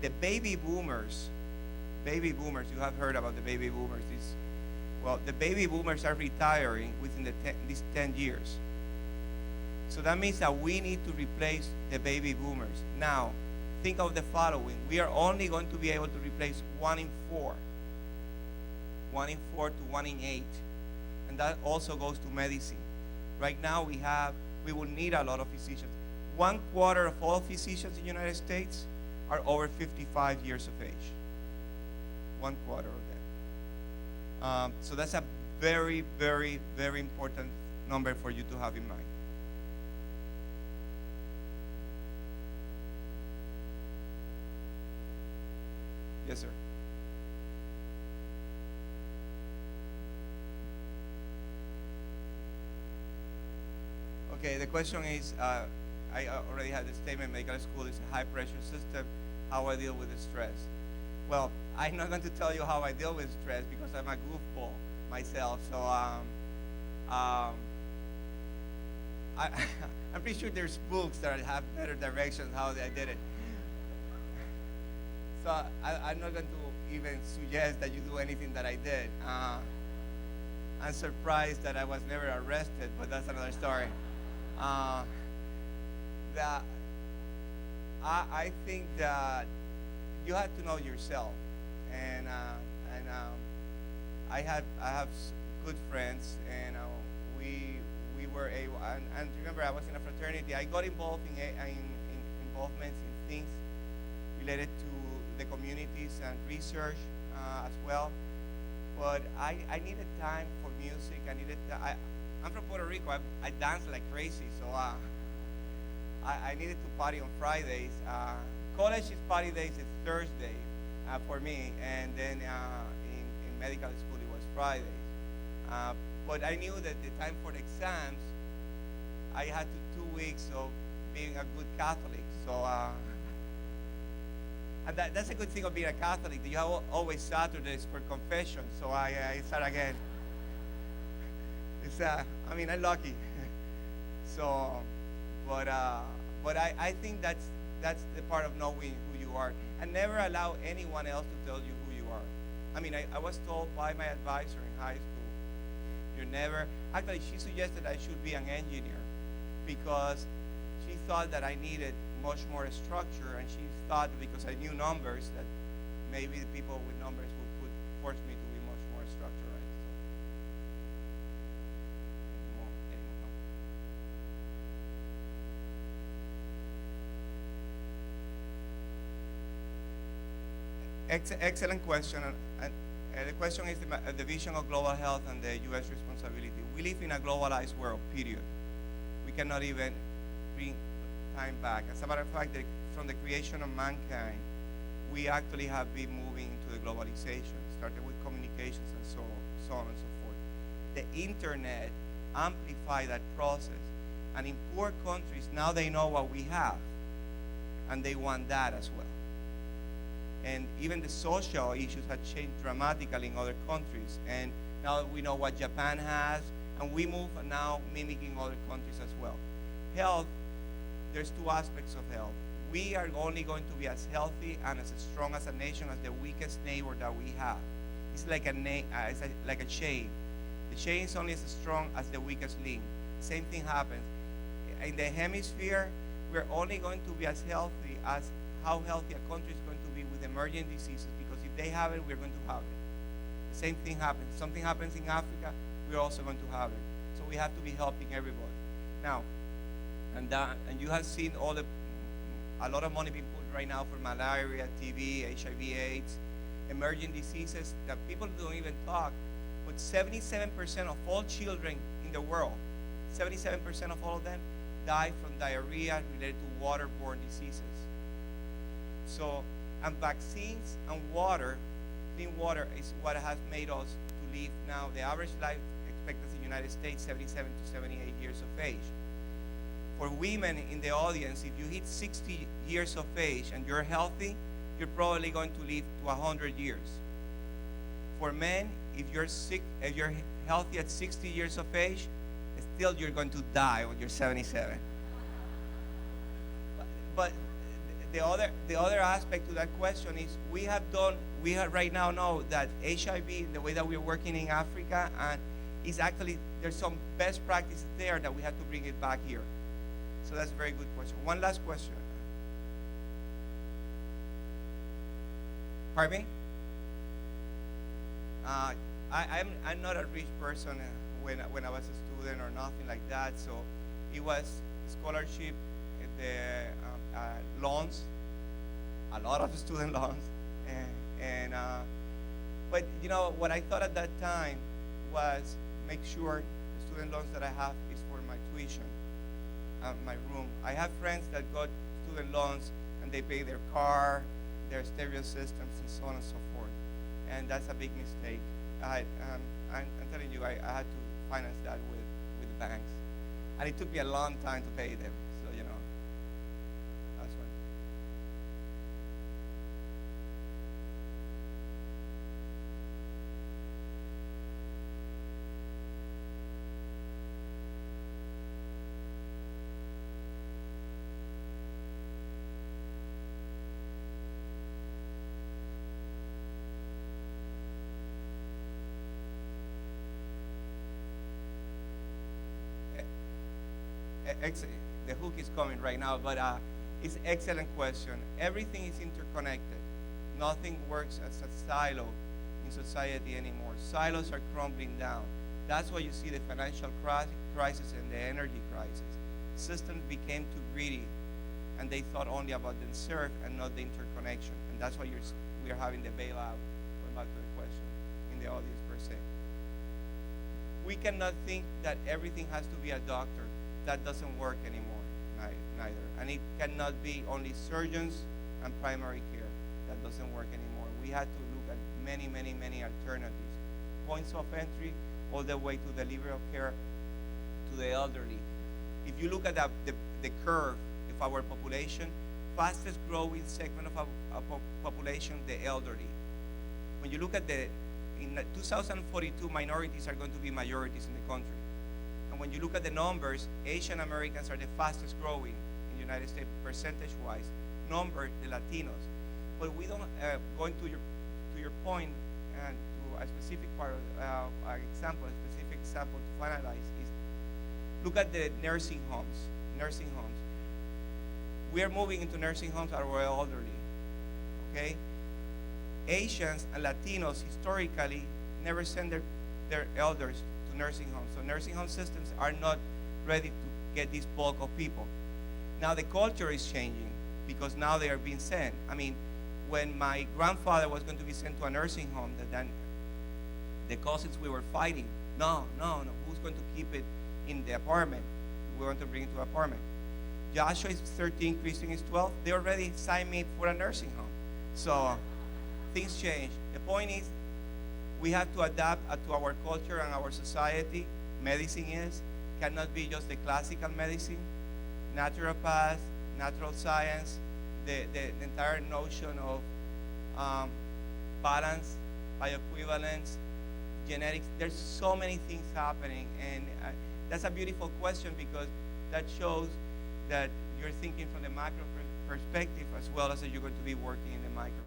the baby boomers, you have heard about the baby boomers. Well, the baby boomers are retiring within these 10 years. So that means that we need to replace the baby boomers. Now, think of the following. We are only going to be able to replace 1 in 4. 1 in 4 to 1 in 8. And that also goes to medicine. Right now we will need a lot of physicians. 1/4 of all physicians in the United States are over 55 years of age. 1/4 of them. So that's a very, very, very important number for you to have in mind. Yes, sir. Okay, the question is, I already had the statement, medical school is a high pressure system, how I deal with the stress. Well, I'm not going to tell you how I deal with stress because I'm a goofball myself. So I, I'm pretty sure there's books that have better directions how I did it. So I'm not going to even suggest that you do anything that I did. I'm surprised that I was never arrested, but that's another story. That I think that you have to know yourself, and I have good friends, and we were able. And remember, I was in a fraternity. I got involved in involvements in things related to the communities and research as well. But I needed time for music. I'm from Puerto Rico. I dance like crazy, so I needed to party on Fridays. College is party days. It's Thursday for me, and then in medical school it was Fridays. But I knew that the time for the exams, I had 2 weeks of being a good Catholic. So. And that's a good thing of being a Catholic. You have always Saturdays for confession. So I start again. It's I'm lucky. So, but I think that's the part of knowing who you are, and never allow anyone else to tell you who you are. I was told by my advisor in high school, you're never. Actually, she suggested I should be an engineer because she thought that I needed much more structure, and she thought because I knew numbers that maybe the people with numbers would force me to be much more structured. Excellent question. And the question is the vision of global health and the U.S. responsibility. We live in a globalized world, period. We cannot even bring time back. As a matter of fact, from the creation of mankind, we actually have been moving into the globalization, started with communications and so on and so forth. The internet amplified that process. And in poor countries, now they know what we have, and they want that as well. And even the social issues have changed dramatically in other countries. And now we know what Japan has, and we move now mimicking other countries as well. Health, there's 2 aspects of health. We are only going to be as healthy and as strong as a nation as the weakest neighbor that we have. It's like like a chain. The chain is only as strong as the weakest link. Same thing happens. In the hemisphere, we're only going to be as healthy as how healthy a country is going to be with emerging diseases, because if they have it, we're going to have it. The same thing happens. Something happens in Africa, we're also going to have it. So we have to be helping everybody. Now, and you have seen a lot of money being put right now for malaria, TB, HIV/AIDS, emerging diseases that people don't even talk. But 77% of all children in the world, 77% of all of them die from diarrhea related to waterborne diseases. So, and vaccines and water, clean water, is what has made us to live now. The average life expectancy in the United States, 77 to 78 years of age. For women in the audience, if you hit 60 years of age and you're healthy, you're probably going to live to 100 years. For men, if you're healthy at 60 years of age, still you're going to die when you're 77. But the other aspect to that question is we have right now know that HIV, the way that we're working in Africa, and is actually there's some best practices there that we have to bring it back here. So that's a very good question. One last question. Pardon me? I'm not a rich person when I was a student or nothing like that. So it was scholarship, the loans, a lot of student loans, and but you know what I thought at that time was make sure the student loans that I have is for my tuition, my room. I have friends that got student loans and they pay their car, their stereo systems, and so on and so forth. And that's a big mistake. I'm telling you, I had to finance that with the banks. And it took me a long time to pay them. So, you know, that's why. The hook is coming right now, but it's an excellent question. Everything is interconnected. Nothing works as a silo in society anymore. Silos are crumbling down. That's why you see the financial crisis and the energy crisis. Systems became too greedy, and they thought only about themselves and not the interconnection. And that's why we are having the bailout. Going back to the question in the audience per se. We cannot think that everything has to be a doctor. That doesn't work anymore, neither. And it cannot be only surgeons and primary care. That doesn't work anymore. We had to look at many, many, many alternatives. Points of entry all the way to delivery of care to the elderly. If you look at the curve of our population, fastest growing segment of our population, the elderly. When you look at in 2042, minorities are going to be majorities in the country. And when you look at the numbers, Asian Americans are the fastest growing in the United States percentage-wise. Number, the Latinos. But we don't, going to your point and to a specific part of a specific example to finalize is, look at the nursing homes. Nursing homes. We are moving into nursing homes that are elderly, okay? Asians and Latinos historically never send their elders to nursing homes. So nursing home systems are not ready to get this bulk of people. Now the culture is changing because now they are being sent. I mean, when my grandfather was going to be sent to a nursing home, then the cousins we were fighting, no, who's going to keep it in the apartment? We want to bring it to an apartment. Joshua is 13, Christian is 12. They already signed me for a nursing home. So things change. The point is, we have to adapt to our culture and our society. Medicine cannot be just the classical medicine, naturopath, natural science, the entire notion of balance, bioequivalence, genetics. There's so many things happening, and that's a beautiful question because that shows that you're thinking from the macro perspective as well as that you're going to be working in the micro.